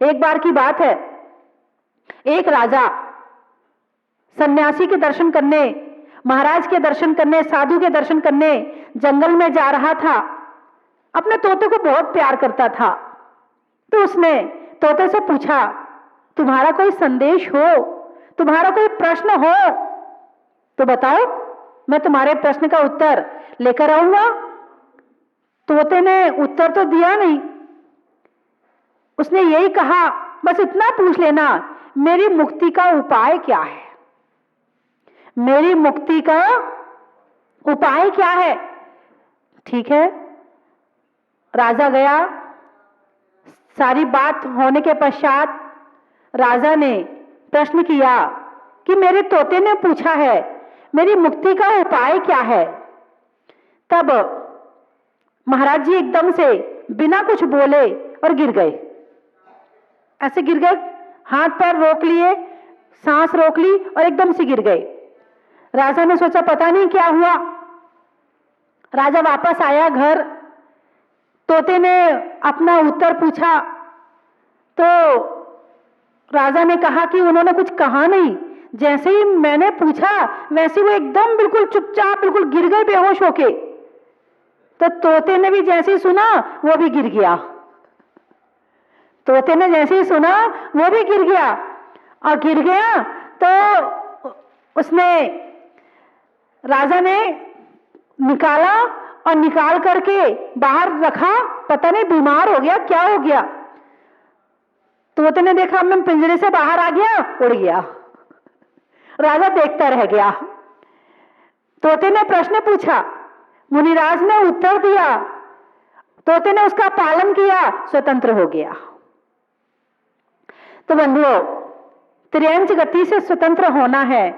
एक बार की बात है, एक राजा सन्यासी के दर्शन करने, महाराज के दर्शन करने, साधु के दर्शन करने जंगल में जा रहा था। अपने तोते को बहुत प्यार करता था, तो उसने तोते से पूछा, तुम्हारा कोई संदेश हो, तुम्हारा कोई प्रश्न हो तो बताओ, मैं तुम्हारे प्रश्न का उत्तर लेकर आऊंगा। तोते ने उत्तर तो दिया नहीं, उसने यही कहा, बस इतना पूछ लेना, मेरी मुक्ति का उपाय क्या है, मेरी मुक्ति का उपाय क्या है। ठीक है, राजा गया। सारी बात होने के पश्चात राजा ने प्रश्न किया कि मेरे तोते ने पूछा है मेरी मुक्ति का उपाय क्या है। तब महाराज जी एकदम से बिना कुछ बोले और गिर गए, ऐसे गिर गए, हाथ पैर रोक लिए, सांस रोक ली और एकदम से गिर गए। राजा ने सोचा पता नहीं क्या हुआ। राजा वापस आया घर, तोते ने अपना उत्तर पूछा तो राजा ने कहा कि उन्होंने कुछ कहा नहीं, जैसे ही मैंने पूछा वैसे वो एकदम बिल्कुल चुपचाप बिल्कुल गिर गए बेहोश होके। तो तोते ने भी जैसे ही सुना वो भी गिर गया, तोते ने जैसे ही सुना वो भी गिर गया, और गिर गया तो उसने, राजा ने निकाला और निकाल करके बाहर रखा, पता नहीं बीमार हो गया क्या हो गया। तोते ने देखा मैं पिंजरे से बाहर आ गया, उड़ गया। राजा देखता रह गया। तोते ने प्रश्न पूछा, मुनिराज ने उत्तर दिया, तोते ने उसका पालन किया, स्वतंत्र हो गया। तो बंधुओं, त्रियंच गति से स्वतंत्र होना है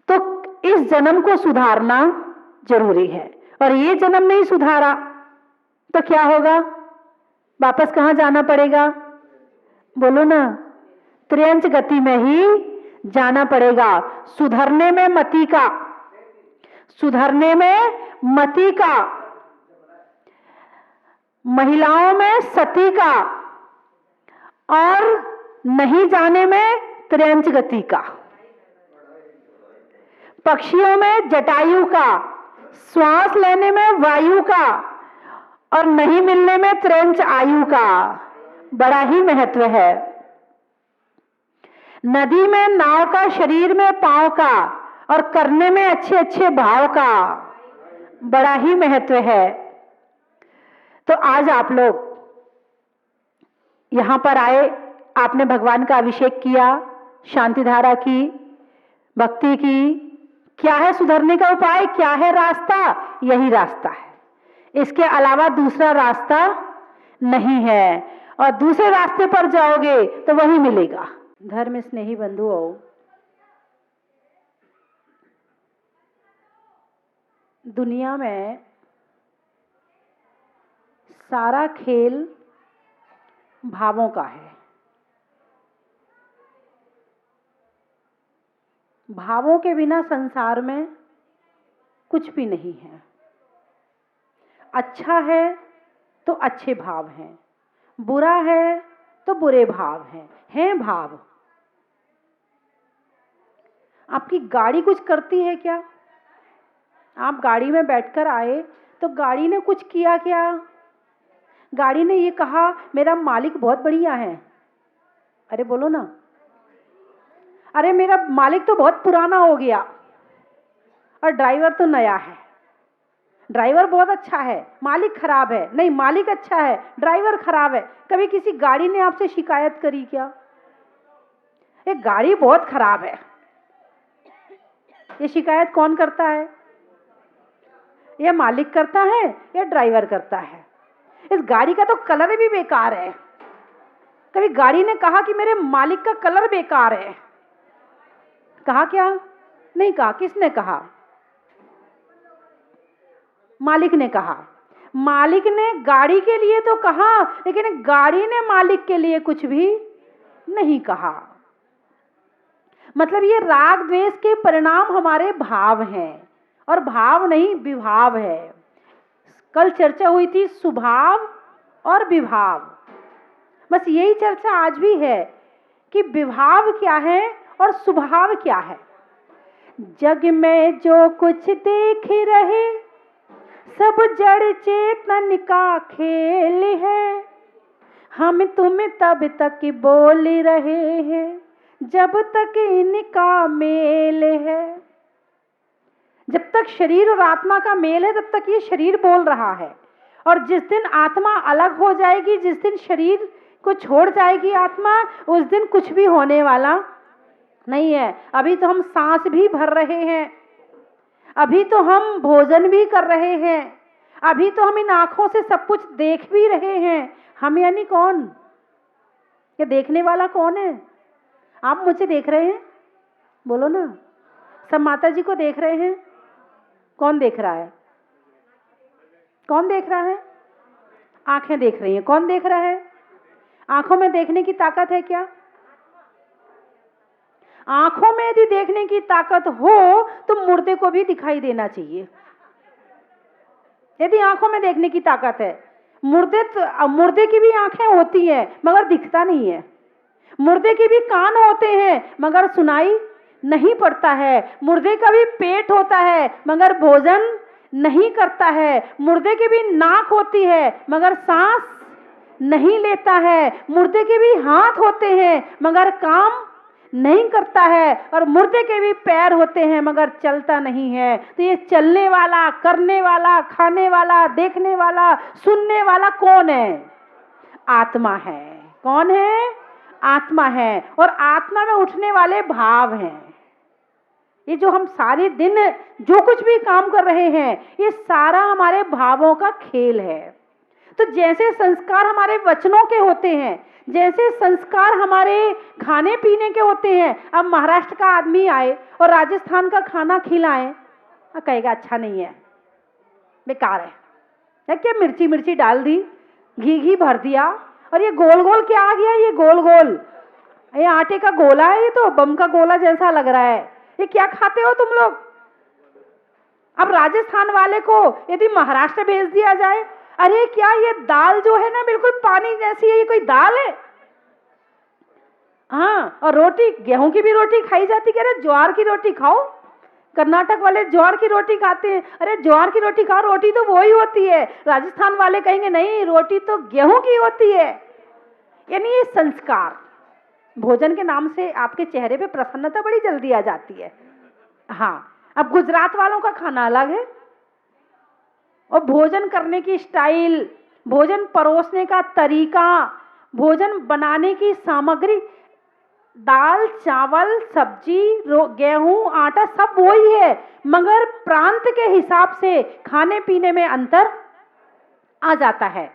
तो इस जन्म को सुधारना जरूरी है, और ये जन्म नहीं सुधारा तो क्या होगा, वापस कहां जाना पड़ेगा, बोलो ना, त्रियंच गति में ही जाना पड़ेगा। सुधरने में मति का, सुधरने में मति का, महिलाओं में सती का, और नहीं जाने में त्रियंच गति का, पक्षियों में जटायु का, श्वास लेने में वायु का, और नहीं मिलने में त्रियंच आयु का। बड़ा ही महत्व है। नदी में नाव का, शरीर में पांव का, और करने में अच्छे अच्छे भाव का। बड़ा ही महत्व है। तो आज आप लोग यहां पर आए, आपने भगवान का अभिषेक किया, शांति धारा की, भक्ति की। क्या है सुधरने का उपाय, क्या है रास्ता, यही रास्ता है, इसके अलावा दूसरा रास्ता नहीं है, और दूसरे रास्ते पर जाओगे तो वही मिलेगा। धर्म स्नेही बंधुओं, दुनिया में सारा खेल भावों का है। भावों के बिना संसार में कुछ भी नहीं है। अच्छा है तो अच्छे भाव हैं, बुरा है तो बुरे भाव हैं भाव। आपकी गाड़ी कुछ करती है क्या? आप गाड़ी में बैठकर आए तो गाड़ी ने कुछ किया क्या? गाड़ी ने ये कहा मेरा मालिक बहुत बढ़िया है, अरे बोलो ना, अरे मेरा मालिक तो बहुत पुराना हो गया और ड्राइवर तो नया है। ड्राइवर बहुत अच्छा है, मालिक खराब है, नहीं मालिक अच्छा है, ड्राइवर खराब है। कभी किसी गाड़ी ने आपसे शिकायत करी क्या? ये गाड़ी बहुत खराब है। ये शिकायत कौन करता है? ये मालिक करता है या ड्राइवर करता है? इस गाड़ी का तो कलर भी बेकार है। कभी गाड़ी ने कहा कि मेरे मालिक का कलर बेकार है? कहा क्या? नहीं कहा। किसने कहा? मालिक ने कहा। मालिक ने गाड़ी के लिए तो कहा, लेकिन गाड़ी ने मालिक के लिए कुछ भी नहीं कहा। मतलब ये राग द्वेष के परिणाम हमारे भाव हैं, और भाव नहीं विभाव है। कल चर्चा हुई थी सुभाव और विभाव। बस यही चर्चा आज भी है कि विभाव क्या है और स्वभाव क्या है। जग में जो कुछ देख रहे सब जड़ चेतन का खेल है, हम तुम तब तक बोल रहे हैं जब तक इनका मेल है। जब तक शरीर और आत्मा का मेल है तब तक ये शरीर बोल रहा है, और जिस दिन आत्मा अलग हो जाएगी, जिस दिन शरीर को छोड़ जाएगी आत्मा, उस दिन कुछ भी होने वाला नहीं है। अभी तो हम सांस भी भर रहे हैं, अभी तो हम भोजन भी कर रहे हैं, अभी तो हम इन आंखों से सब कुछ देख भी रहे हैं। हम यानी कौन? ये देखने वाला कौन है? आप मुझे देख रहे हैं? बोलो ना। सब माता जी को देख रहे हैं? कौन देख रहा है? कौन देख रहा है? आंखें देख रही हैं। कौन देख रहा है? आंखों में देखने की ताकत है क्या? आंखों में यदि देखने की ताकत हो तो मुर्दे को भी दिखाई देना चाहिए। यदि आंखों में देखने की ताकत है, मुर्दे की भी आंखें होती हैं मगर दिखता नहीं है। मुर्दे के भी कान होते हैं मगर सुनाई नहीं पड़ता है। मुर्दे का भी पेट होता है मगर भोजन नहीं करता है। मुर्दे की भी नाक होती है मगर सांस नहीं लेता है। मुर्दे के भी हाथ होते हैं मगर काम नहीं करता है, और मुर्दे के भी पैर होते हैं मगर चलता नहीं है। तो ये चलने वाला, करने वाला, खाने वाला, देखने वाला, सुनने वाला कौन है? आत्मा है। कौन है? आत्मा है। और आत्मा में उठने वाले भाव हैं। ये जो हम सारे दिन जो कुछ भी काम कर रहे हैं, ये सारा हमारे भावों का खेल है। तो जैसे संस्कार हमारे वचनों के होते हैं, जैसे संस्कार हमारे खाने पीने के होते हैं। अब महाराष्ट्र का आदमी आए और राजस्थान का खाना खिलाएं, कहेगा अच्छा नहीं है, बेकार है। क्या मिर्ची मिर्ची डाल दी, घी भर दिया, और ये गोल गोल क्या आ गया? ये गोल गोल, ये आटे का गोला है, ये तो बम का गोला जैसा लग रहा है। ये क्या खाते हो तुम लोग? अब राजस्थान वाले को यदि महाराष्ट्र भेज दिया जाए, अरे क्या ये दाल जो है ना बिल्कुल पानी जैसी है, ये कोई दाल है? हाँ, और रोटी, गेहूं की भी रोटी खाई जाती, कह रहे ज्वार की रोटी खाओ। कर्नाटक वाले ज्वार की रोटी खाते हैं। अरे ज्वार की रोटी खाओ, रोटी तो वही होती है। राजस्थान वाले कहेंगे नहीं, रोटी तो गेहूं की होती है। यानी ये संस्कार, भोजन के नाम से आपके चेहरे पे प्रसन्नता बड़ी जल्दी आ जाती है। हाँ, अब गुजरात वालों का खाना अलग है, और भोजन करने की स्टाइल, भोजन परोसने का तरीका, भोजन बनाने की सामग्री, दाल, चावल, सब्जी, गेहूं, आटा सब वही है, मगर प्रांत के हिसाब से खाने पीने में अंतर आ जाता है।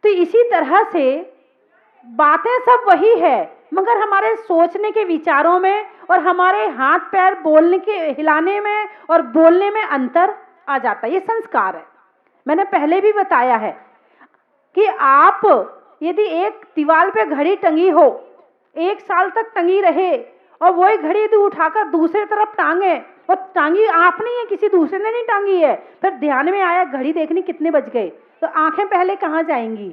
तो इसी तरह से बातें सब वही है, मगर हमारे सोचने के विचारों में और हमारे हाथ पैर बोलने के हिलाने में और बोलने में अंतर आ जाता है। ये संस्कार है। मैंने पहले भी बताया है कि आप यदि एक दीवार पे घड़ी टंगी हो, 1 साल तक टंगी रहे, और वही घड़ी यदि उठाकर दूसरी तरफ टांगे, और टांगी आप नहीं है, किसी दूसरे ने नहीं टांगी है, फिर ध्यान में आया घड़ी देखनी कितने बज गए, तो आंखें पहले कहाँ जाएंगी?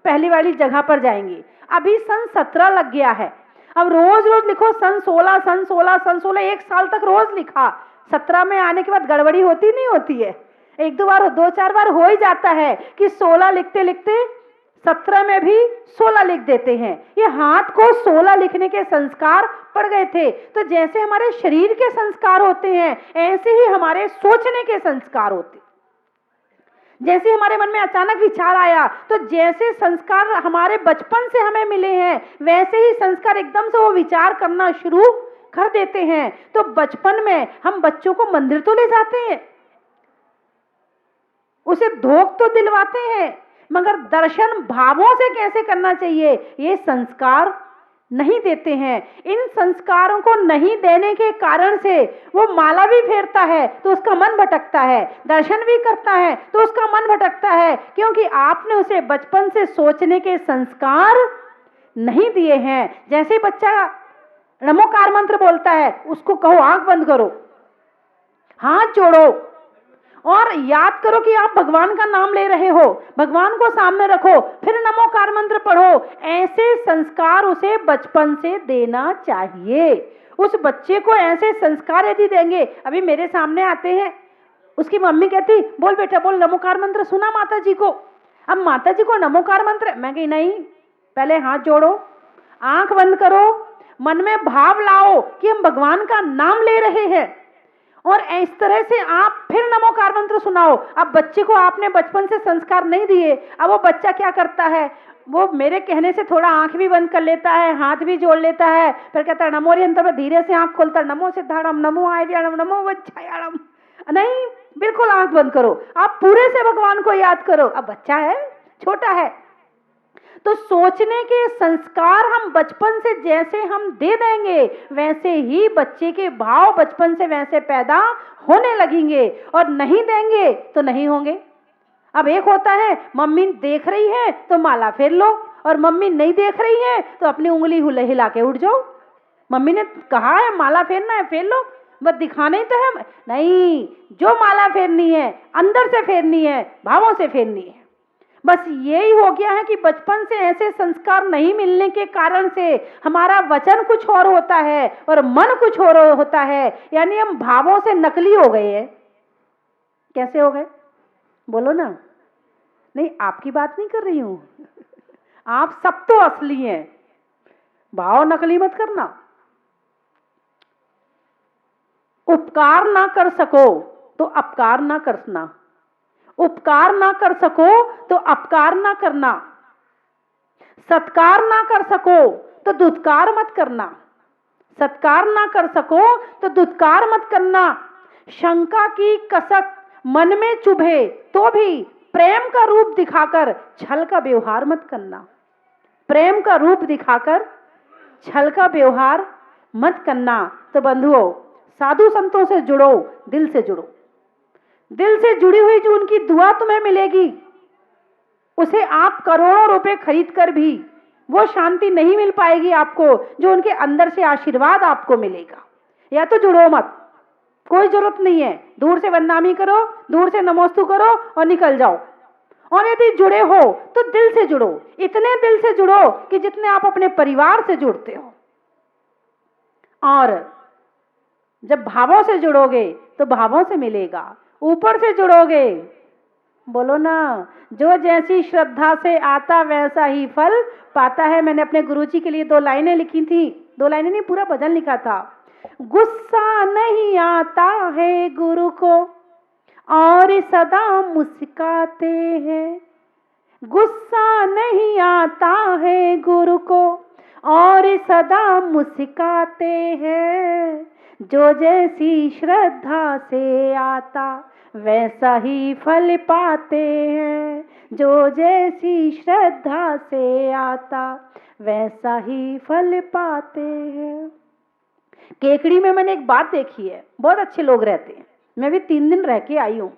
पहली वाली जगह पर जाएंगी। अभी सन 17 लग गया है, अब रोज रोज लिखो सन 16, सन 16, सन 16, 1 साल तक रोज लिखा। 17 में आने के बाद गड़बड़ी होती नहीं होती है? 1-2 बार, 2-4 बार हो ही जाता है कि 16 लिखते लिखते 17 में भी 16 लिख देते हैं। ये हाथ को 16 लिखने के संस्कार पड़ गए थे। तो जैसे हमारे शरीर के संस्कार होते हैं, ऐसे ही हमारे सोचने के संस्कार होते। जैसे हमारे मन में अचानक विचार आया, तो जैसे संस्कार हमारे बचपन से हमें मिले हैं, वैसे ही संस्कार एकदम से वो विचार करना शुरू कर देते हैं। तो बचपन में हम बच्चों को मंदिर तो ले जाते हैं, उसे धोख तो दिलवाते हैं, मगर दर्शन भावों से कैसे करना चाहिए ये संस्कार नहीं देते हैं। इन संस्कारों को नहीं देने के कारण से वो माला भी फेरता है तो उसका मन भटकता है, दर्शन भी करता है तो उसका मन भटकता है, क्योंकि आपने उसे बचपन से सोचने के संस्कार नहीं दिए हैं। जैसे बच्चा नमोकार मंत्र बोलता है, उसको कहो आंख बंद करो, हाथ जोड़ो, और याद करो कि आप भगवान का नाम ले रहे हो, भगवान को सामने रखो, फिर नमोकार मंत्र पढ़ो। ऐसे संस्कार उसे बचपन से देना चाहिए। उस बच्चे को ऐसे संस्कार यदि देंगे, अभी मेरे सामने आते हैं, उसकी मम्मी कहती बोल बेटा बोल नमोकार मंत्र सुना माता जी को। अब माता जी को नमोकार मंत्र, मैं कही नहीं, पहले हाथ जोड़ो, आंख बंद करो, मन में भाव लाओ कि हम भगवान का नाम ले रहे हैं, और इस तरह से आप फिर नमोकार मंत्र सुनाओ। अब बच्चे को आपने बचपन से संस्कार नहीं दिए, अब वो बच्चा क्या करता है, वो मेरे कहने से थोड़ा आंख भी बंद कर लेता है, हाथ भी जोड़ लेता है, फिर कहता है नमो रियंतर, धीरे से आंख खोलता है, नमो सिद्धाणम, नमो आर्याणम, नमो वज्जायाणम। नहीं, बिल्कुल आंख बंद करो, आप पूरे से भगवान को याद करो। अब बच्चा है, छोटा है, तो सोचने के संस्कार हम बचपन से जैसे हम दे देंगे, वैसे ही बच्चे के भाव बचपन से वैसे पैदा होने लगेंगे, और नहीं देंगे तो नहीं होंगे। अब एक होता है मम्मी देख रही है तो माला फेर लो, और मम्मी नहीं देख रही है तो अपनी उंगली हिला के उठ जाओ। मम्मी ने कहा है माला फेरना है, फेर लो, बस दिखाना ही तो है। नहीं, जो माला फेरनी है अंदर से फेरनी है, भावों से फेरनी है। बस यही हो गया है कि बचपन से ऐसे संस्कार नहीं मिलने के कारण से हमारा वचन कुछ और होता है और मन कुछ और होता है, यानी हम भावों से नकली हो गए हैं। कैसे हो गए बोलो ना। नहीं, आपकी बात नहीं कर रही हूं, आप सब तो असली हैं, भाव नकली मत करना। उपकार ना कर सको तो अपकार ना करना, उपकार ना कर सको तो अपकार ना करना, सत्कार ना कर सको तो दुत्कार मत करना, सत्कार ना कर सको तो दुत्कार मत करना। शंका की कसक मन में चुभे तो भी प्रेम का रूप दिखाकर छल का व्यवहार मत करना, प्रेम का रूप दिखाकर छल का व्यवहार मत करना। तो बंधुओं, साधु संतों से जुड़ो, दिल से जुड़ो, दिल से जुड़ी हुई जो उनकी दुआ तुम्हें मिलेगी, उसे आप करोड़ों रुपए खरीद कर भी वो शांति नहीं मिल पाएगी आपको जो उनके अंदर से आशीर्वाद आपको मिलेगा। या तो जुड़ो मत, कोई जरूरत नहीं है, दूर से वंदनामी करो, दूर से नमोस्तु करो और निकल जाओ। और यदि जुड़े हो तो दिल से जुड़ो, इतने दिल से जुड़ो कि जितने आप अपने परिवार से जुड़ते हो। और जब भावों से जुड़ोगे तो भावों से मिलेगा, ऊपर से जुड़ोगे, बोलो ना, जो जैसी श्रद्धा से आता वैसा ही फल पाता है। मैंने अपने गुरुजी के लिए 2 लाइनें लिखी थी, 2 लाइनें नहीं, पूरा भजन लिखा था। गुस्सा नहीं आता है गुरु को और सदा मुस्काते हैं, गुस्सा नहीं आता है गुरु को और सदा मुस्काते हैं। जो जैसी श्रद्धा से आता वैसा ही फल पाते हैं, जो जैसी श्रद्धा से आता वैसा ही फल पाते हैं। केकड़ी में मैंने एक बात देखी है, बहुत अच्छे लोग रहते हैं, मैं भी 3 दिन रह के आई हूँ,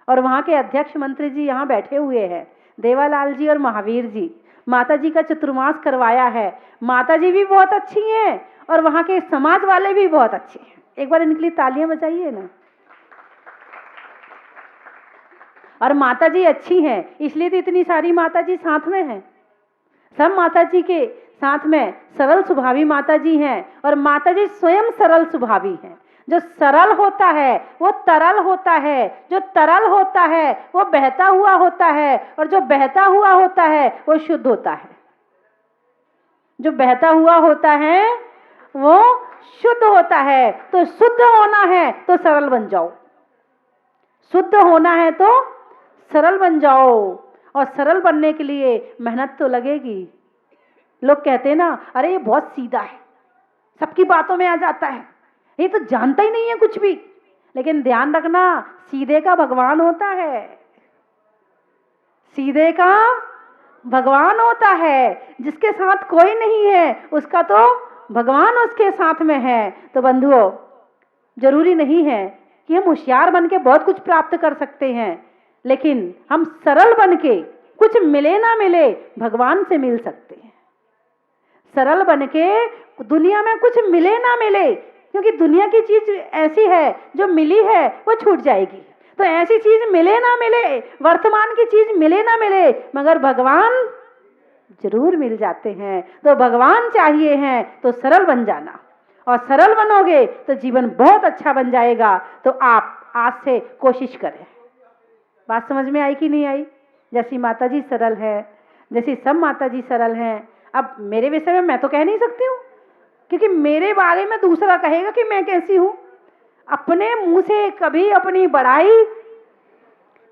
और वहाँ के अध्यक्ष मंत्री जी यहाँ बैठे हुए हैं, देवालाल जी और महावीर जी। माता जी का चतुर्मास करवाया है, माता जी भी बहुत अच्छी हैं और वहाँ के समाज वाले भी बहुत अच्छे हैं। एक बार इनके लिए तालियां बजाइए ना। और माता जी अच्छी हैं, इसलिए तो इतनी सारी माता जी साथ में हैं। सब माता जी के साथ में सरल स्वभावी माता जी हैं, और माता जी स्वयं सरल स्वभावी हैं। जो सरल होता है वो तरल होता है, जो तरल होता है वो बहता हुआ होता है, और जो बहता हुआ होता है वो शुद्ध होता है। जो बहता हुआ होता है वो शुद्ध होता है। तो शुद्ध होना है तो सरल बन जाओ, शुद्ध होना है तो सरल बन जाओ, और सरल बनने के लिए मेहनत तो लगेगी। लोग कहते हैं ना, अरे ये बहुत सीधा है, सबकी बातों में आ जाता है, ये तो जानता ही नहीं है कुछ भी। लेकिन ध्यान रखना, सीधे का भगवान होता है, सीधे का भगवान होता है। जिसके साथ कोई नहीं है उसका तो भगवान उसके साथ में है। तो बंधुओं, जरूरी नहीं है कि हम होशियार बन के बहुत कुछ प्राप्त कर सकते हैं, लेकिन हम सरल बन के कुछ मिले ना मिले भगवान से मिल सकते हैं। सरल बन के दुनिया में कुछ मिले ना मिले, क्योंकि दुनिया की चीज ऐसी है जो मिली है वो छूट जाएगी। तो ऐसी चीज मिले ना मिले, वर्तमान की चीज मिले ना मिले, मगर भगवान जरूर मिल जाते हैं। तो भगवान चाहिए हैं तो सरल बन जाना, और सरल बनोगे तो जीवन बहुत अच्छा बन जाएगा। तो आप आज से कोशिश करें। बात समझ में आई कि नहीं आई? जैसी माता जी सरल है, जैसी सब माता जी सरल हैं। अब मेरे विषय में मैं तो कह नहीं सकती हूँ, क्योंकि मेरे बारे में दूसरा कहेगा कि मैं कैसी हूँ। अपने मुंह से कभी अपनी बड़ाई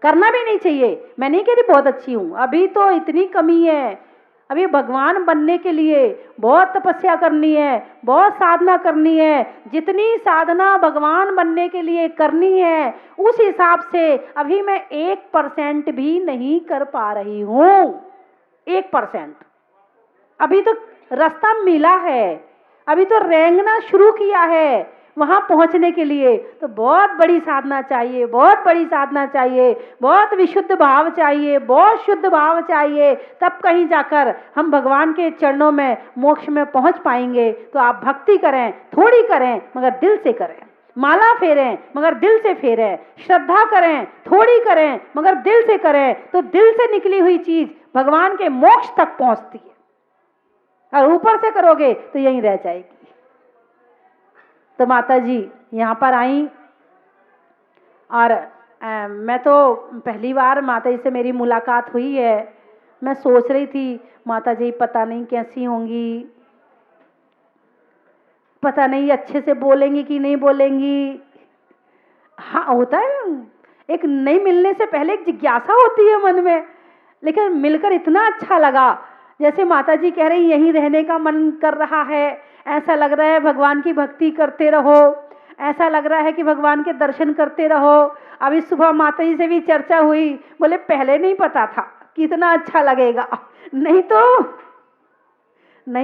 करना भी नहीं चाहिए। मैं नहीं कह रही बहुत अच्छी हूँ, अभी तो इतनी कमी है। अभी भगवान बनने के लिए बहुत तपस्या करनी है, बहुत साधना करनी है। जितनी साधना भगवान बनने के लिए करनी है, उस हिसाब से अभी मैं 1% भी नहीं कर पा रही हूँ। 1%। अभी तो रास्ता मिला है, अभी तो रेंगना शुरू किया है वहां पहुंचने के लिए। तो बहुत बड़ी साधना चाहिए, बहुत बड़ी साधना चाहिए, बहुत विशुद्ध भाव चाहिए, बहुत शुद्ध भाव चाहिए, तब कहीं जाकर हम भगवान के चरणों में मोक्ष में पहुंच पाएंगे। तो आप भक्ति करें, थोड़ी करें मगर दिल से करें, माला फेरें मगर दिल से फेरें, श्रद्धा करें, थोड़ी करें मगर दिल से करें। तो दिल से निकली हुई चीज भगवान के मोक्ष तक पहुंचती है, और ऊपर से करोगे तो यहीं रह जाएगी। तो माता जी यहाँ पर आई, और मैं तो पहली बार माता जी से मेरी मुलाकात हुई है। मैं सोच रही थी माता जी पता नहीं कैसी होंगी, पता नहीं अच्छे से बोलेंगी कि नहीं बोलेंगी। हाँ होता है, एक नहीं मिलने से पहले एक जिज्ञासा होती है मन में, लेकिन मिलकर इतना अच्छा लगा। जैसे माता जी कह रही यहीं रहने का मन कर रहा है, ऐसा लग रहा है भगवान की भक्ति करते रहो, ऐसा लग रहा है कि भगवान के दर्शन करते रहो। अभी सुबह माता जी से भी चर्चा हुई, बोले पहले नहीं पता था कितना अच्छा लगेगा, नहीं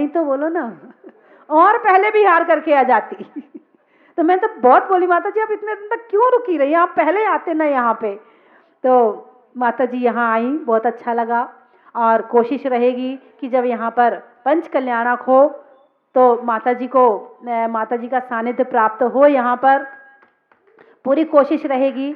तो बोलो ना, और पहले भी हार करके आ जाती। तो मैं तो बहुत बोली माता जी आप इतने दिन तक क्यों रुकी रही, आप पहले आते ना यहाँ पे। तो माता जी यहाँ आई, बहुत अच्छा लगा। और कोशिश रहेगी कि जब यहाँ पर पंच कल्याणक हो तो माता जी का सानिध्य प्राप्त हो। यहाँ पर पूरी कोशिश रहेगी